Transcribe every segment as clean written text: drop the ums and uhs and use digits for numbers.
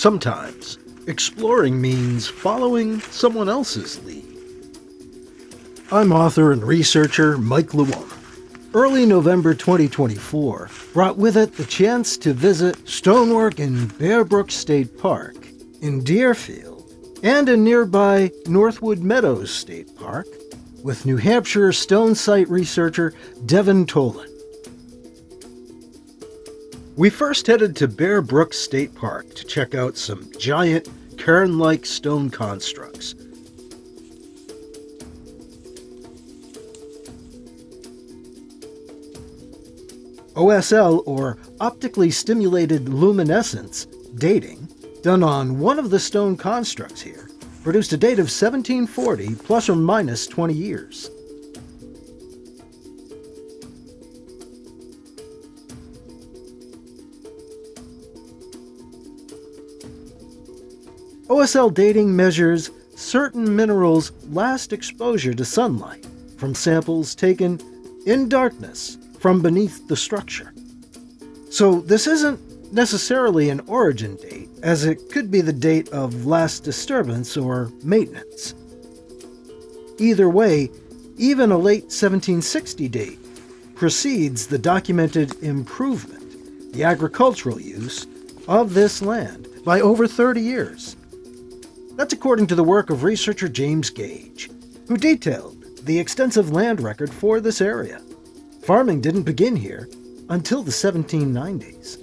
Sometimes, exploring means following someone else's lead. I'm author and researcher Mike Luoma. Early November 2024 brought with it the chance to visit Stonework in Bear Brook State Park, in Deerfield, and in nearby Northwood Meadows State Park, with New Hampshire stone site researcher Devon Toland. We first headed to Bear Brook State Park to check out some giant Cairn-like stone constructs. OSL, or optically stimulated luminescence, dating, done on one of the stone constructs here, produced a date of 1740 plus or minus 20 years. OSL dating measures certain minerals' last exposure to sunlight from samples taken in darkness from beneath the structure. So this isn't necessarily an origin date, as it could be the date of last disturbance or maintenance. Either way, even a late 1760 date precedes the documented improvement, the agricultural use, of this land by over 30 years. That's according to the work of researcher James Gage, who detailed the extensive land record for this area. Farming didn't begin here until the 1790s.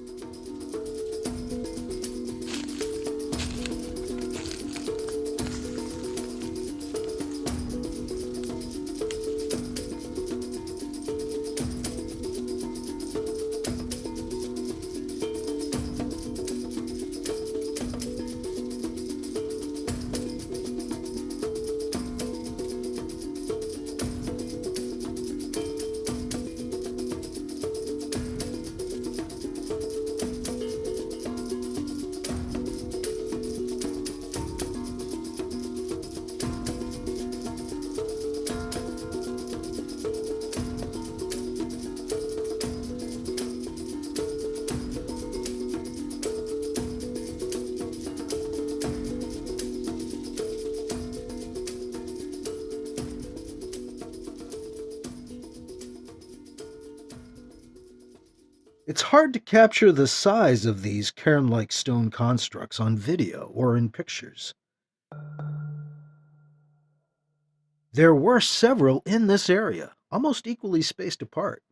It's hard to capture the size of these cairn-like stone constructs on video or in pictures. There were several in this area, almost equally spaced apart.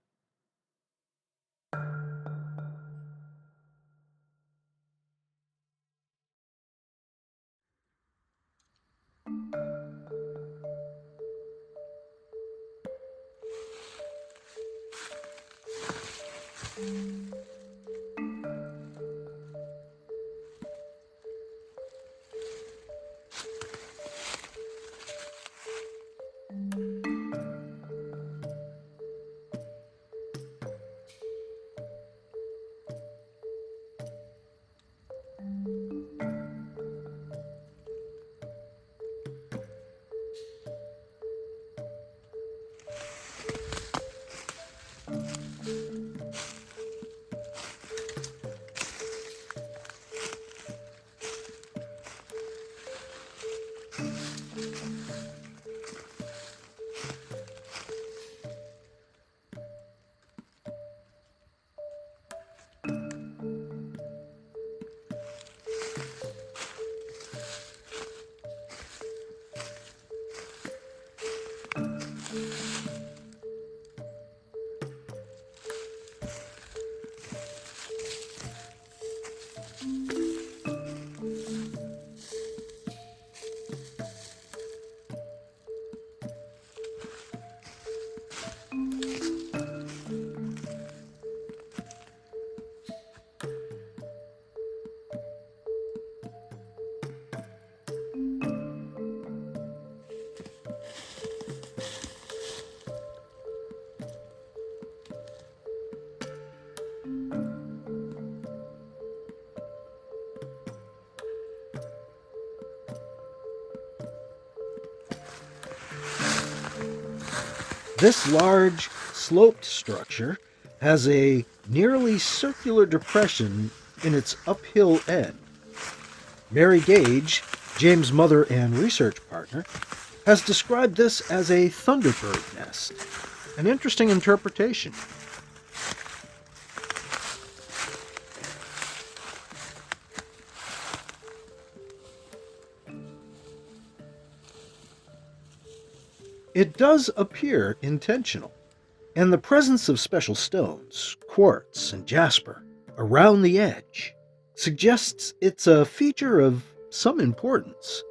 This large, sloped structure has a nearly circular depression in its uphill end, Mary Gage, James' mother and research partner, has described this as a thunderbird nest. An interesting interpretation. It does appear intentional, and the presence of special stones, quartz and jasper, around the edge suggests it's a feature of some importance.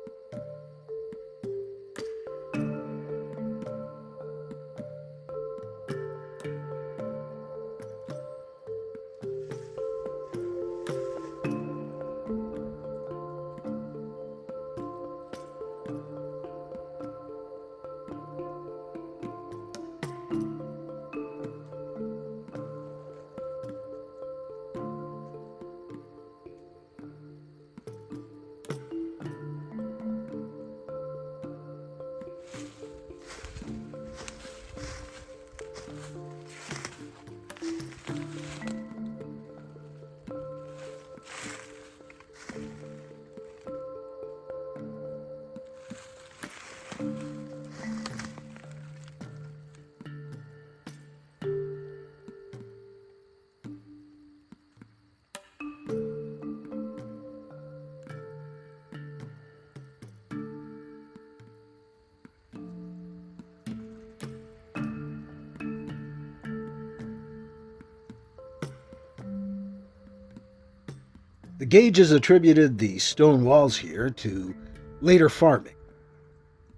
The Gages attributed the stone walls here to later farming,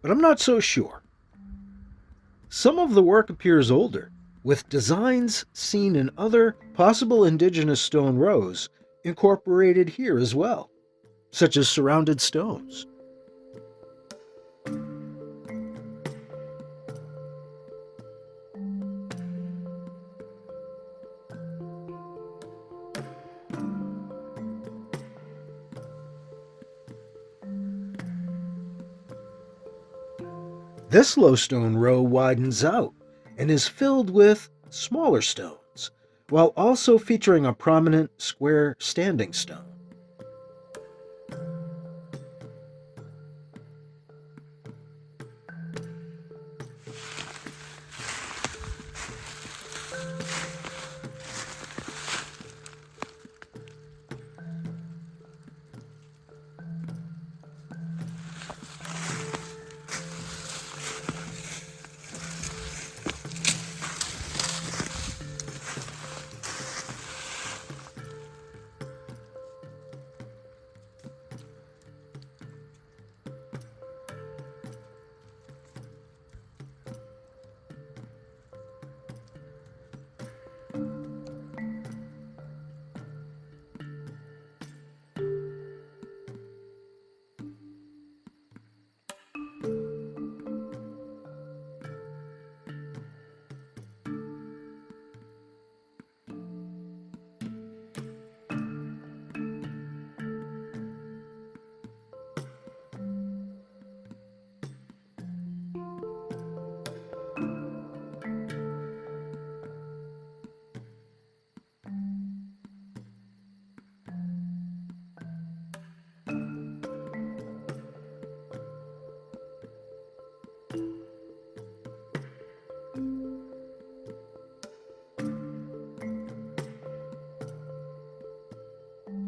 but I'm not so sure. Some of the work appears older, with designs seen in other possible indigenous stone rows incorporated here as well, such as surrounded stones. This low stone row widens out and is filled with smaller stones, while also featuring a prominent square standing stone.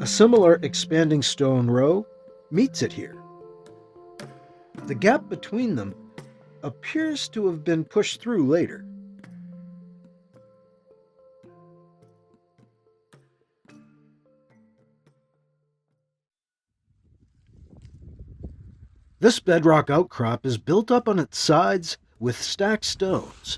A similar expanding stone row meets it here. The gap between them appears to have been pushed through later. This bedrock outcrop is built up on its sides with stacked stones.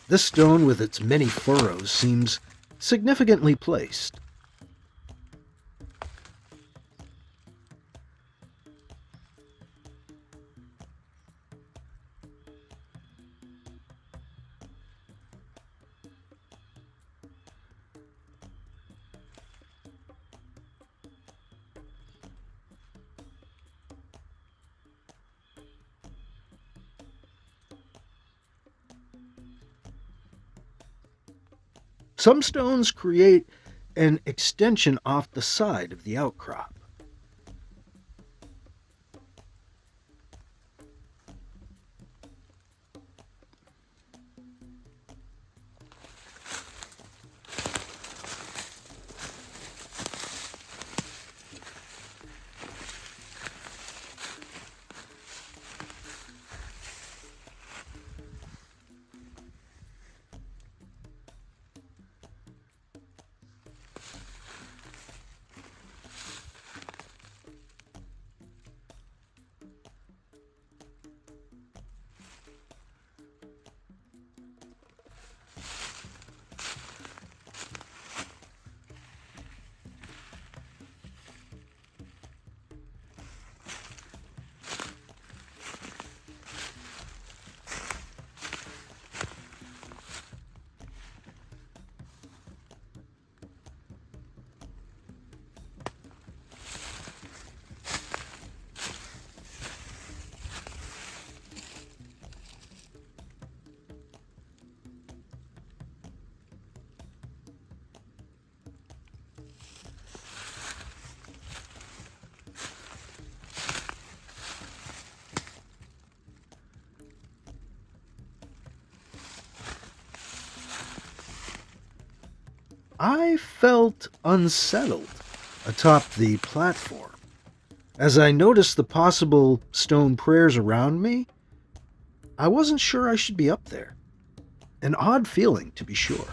This stone with its many furrows seems significantly placed. Some stones create an extension off the side of the outcrop. I felt unsettled atop the platform. As I noticed the possible stone prayers around me, I wasn't sure I should be up there. An odd feeling, to be sure.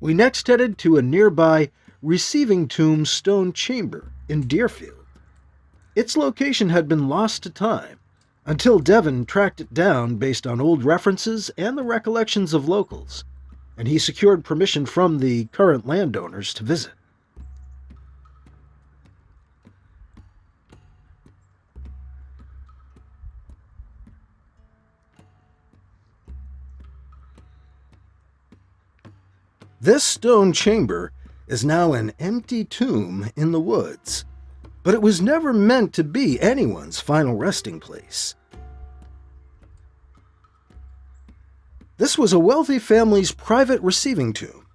We next headed to a nearby receiving tomb stone chamber in Deerfield. Its location had been lost to time until Devon tracked it down based on old references and the recollections of locals, and he secured permission from the current landowners to visit. This stone chamber is now an empty tomb in the woods, but it was never meant to be anyone's final resting place. This was a wealthy family's private receiving tomb.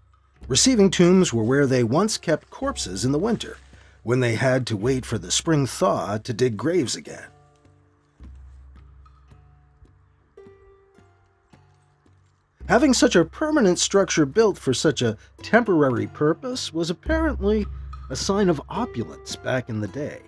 Receiving tombs were where they once kept corpses in the winter, when they had to wait for the spring thaw to dig graves again. Having such a permanent structure built for such a temporary purpose was apparently a sign of opulence back in the day.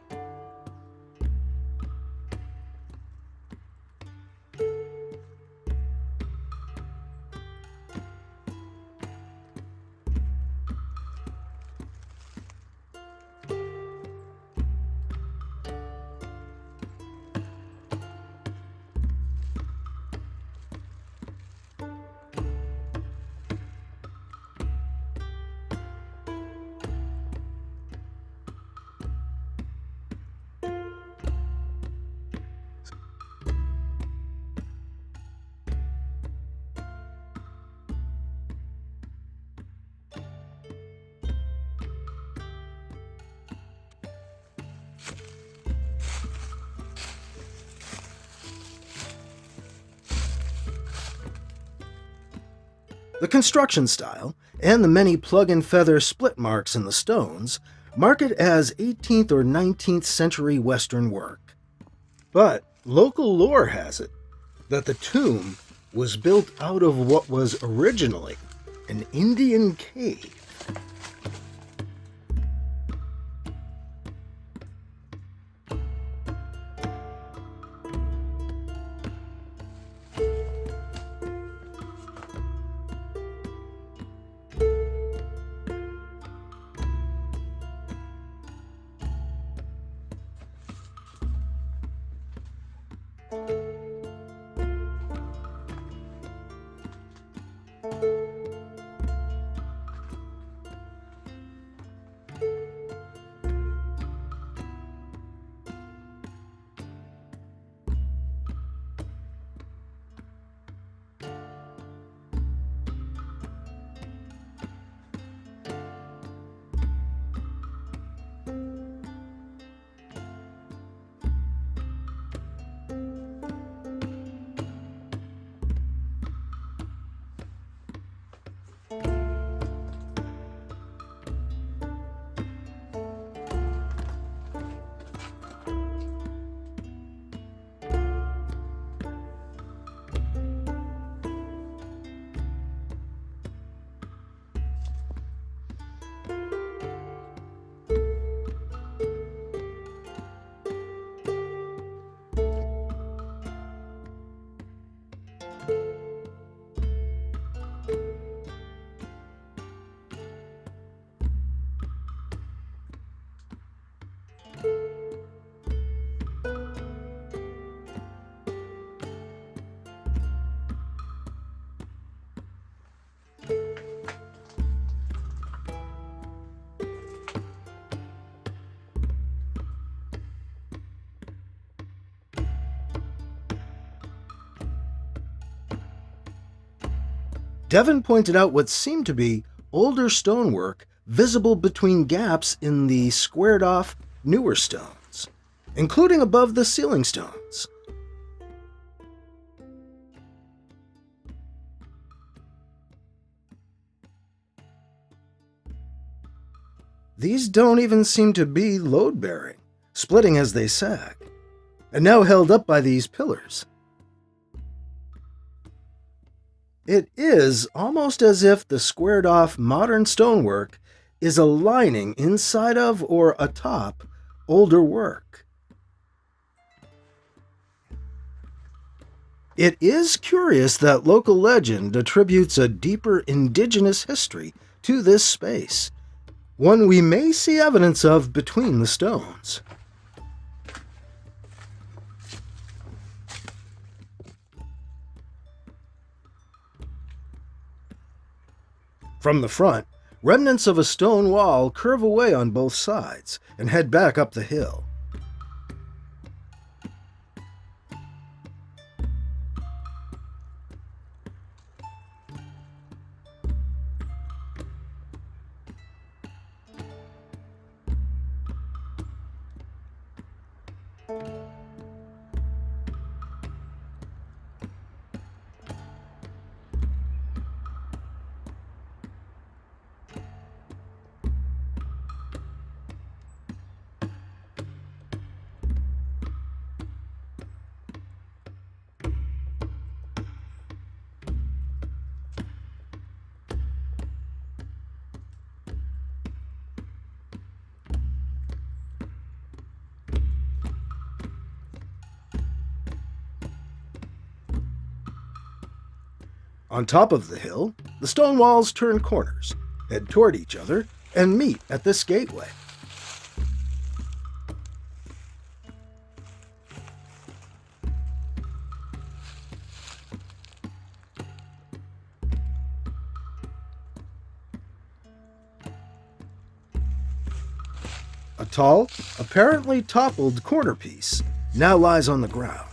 The construction style and the many plug-and-feather split marks in the stones mark it as 18th or 19th century Western work. But local lore has it that the tomb was built out of what was originally an Indian cave. Devon pointed out what seemed to be older stonework visible between gaps in the squared-off, newer stones, including above the ceiling stones. These don't even seem to be load-bearing, splitting as they sag, and now held up by these pillars. It is almost as if the squared-off modern stonework is a lining inside of or atop older work. It is curious that local legend attributes a deeper indigenous history to this space, one we may see evidence of between the stones. From the front, remnants of a stone wall curve away on both sides and head back up the hill. On top of the hill, the stone walls turn corners, head toward each other, and meet at this gateway. A tall, apparently toppled corner piece now lies on the ground.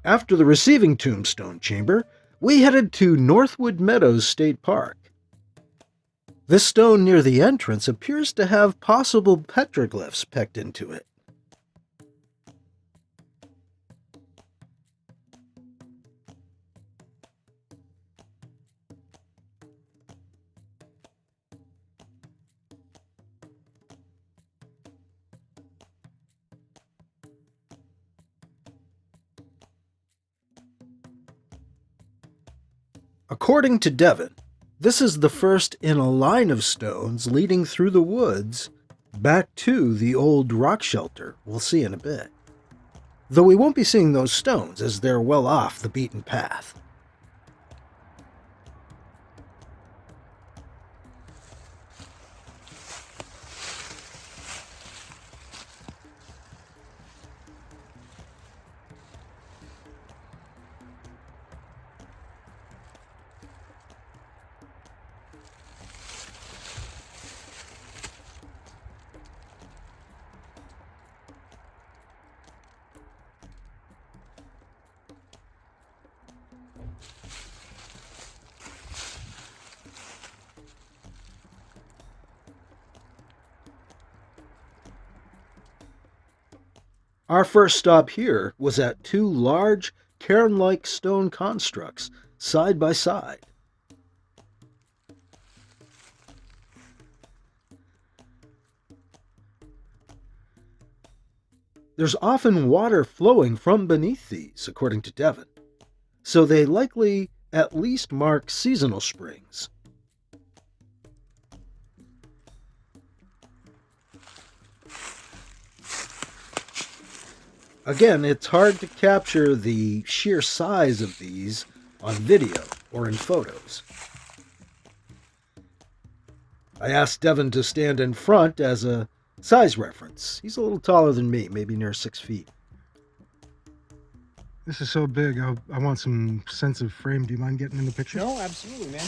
After the receiving tombstone chamber, we headed to Northwood Meadows State Park. This stone near the entrance appears to have possible petroglyphs pecked into it. According to Devon, this is the first in a line of stones leading through the woods back to the old Rockshelter we'll see in a bit. Though we won't be seeing those stones as they're well off the beaten path. Our first stop here was at two large Cairn-like stone constructs side by side. There's often water flowing from beneath these, according to Devon, so they likely at least mark seasonal springs. Again, it's hard to capture the sheer size of these on video or in photos. I asked Devon to stand in front as a size reference. He's a little taller than me, maybe near 6 feet. This is so big, I want some sense of frame. Do you mind getting in the picture? No, absolutely, man.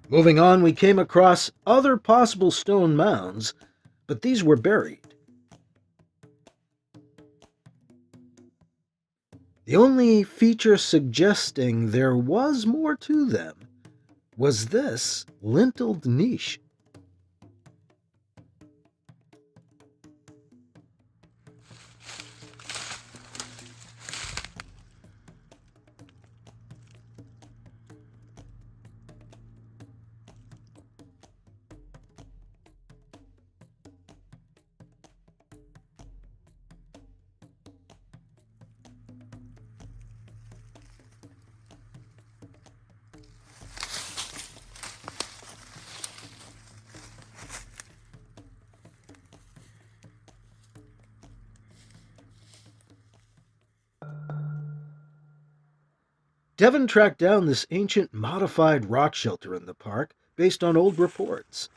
Moving on, we came across other possible stone mounds, but these were buried. The only feature suggesting there was more to them was this linteled niche. Devon tracked down this ancient modified rock shelter in the park based on old reports.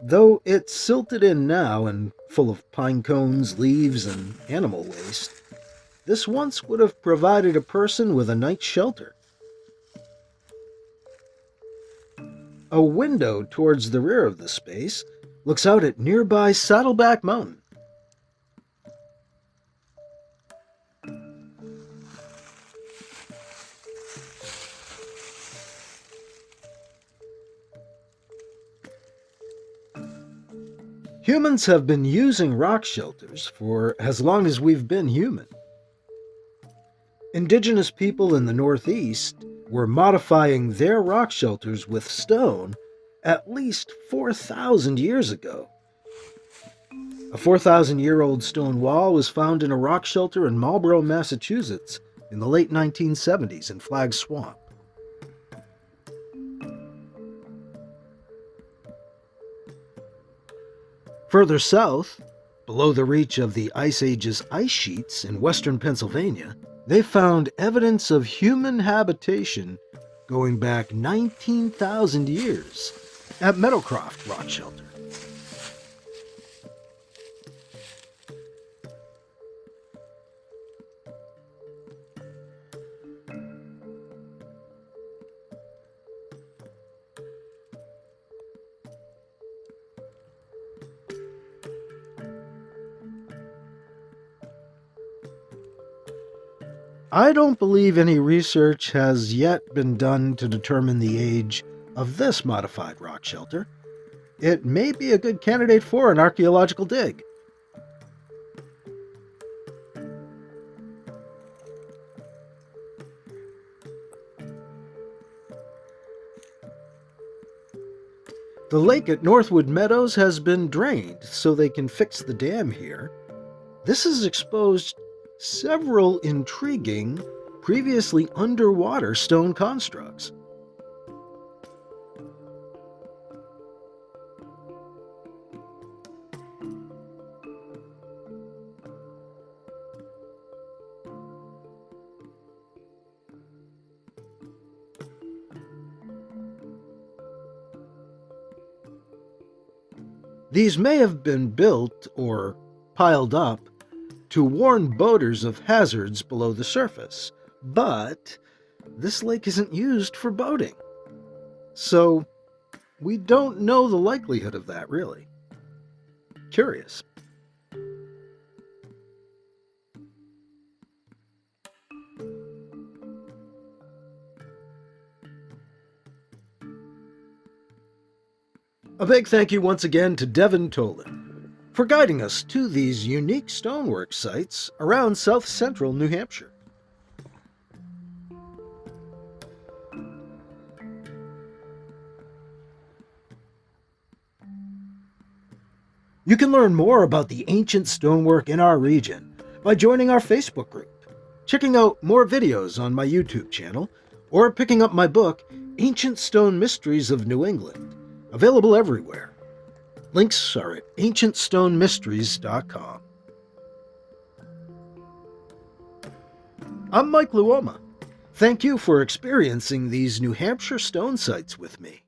Though it's silted in now and full of pine cones, leaves, and animal waste, this once would have provided a person with a night's shelter. A window towards the rear of the space looks out at nearby Saddleback Mountain. Humans have been using rock shelters for as long as we've been human. Indigenous people in the Northeast were modifying their rock shelters with stone at least 4,000 years ago. A 4,000-year-old stone wall was found in a rock shelter in Marlborough, Massachusetts in the late 1970s in Flag Swamp. Further south, below the reach of the Ice Age's ice sheets in western Pennsylvania, they found evidence of human habitation going back 19,000 years at Meadowcroft Rock Shelter. I don't believe any research has yet been done to determine the age of this modified rock shelter. It may be a good candidate for an archaeological dig. The lake at Northwood Meadows has been drained so they can fix the dam here. This has exposed several intriguing, previously underwater stone constructs. These may have been built or piled up to warn boaters of hazards below the surface, but this lake isn't used for boating. So we don't know the likelihood of that, really. Curious. A big thank you once again to Devon Toland for guiding us to these unique stonework sites around South-Central New Hampshire. You can learn more about the ancient stonework in our region by joining our Facebook group, checking out more videos on my YouTube channel, or picking up my book, Ancient Stone Mysteries of New England, available everywhere. Links are at ancientstonemysteries.com. I'm Mike Luoma. Thank you for experiencing these New Hampshire stone sites with me.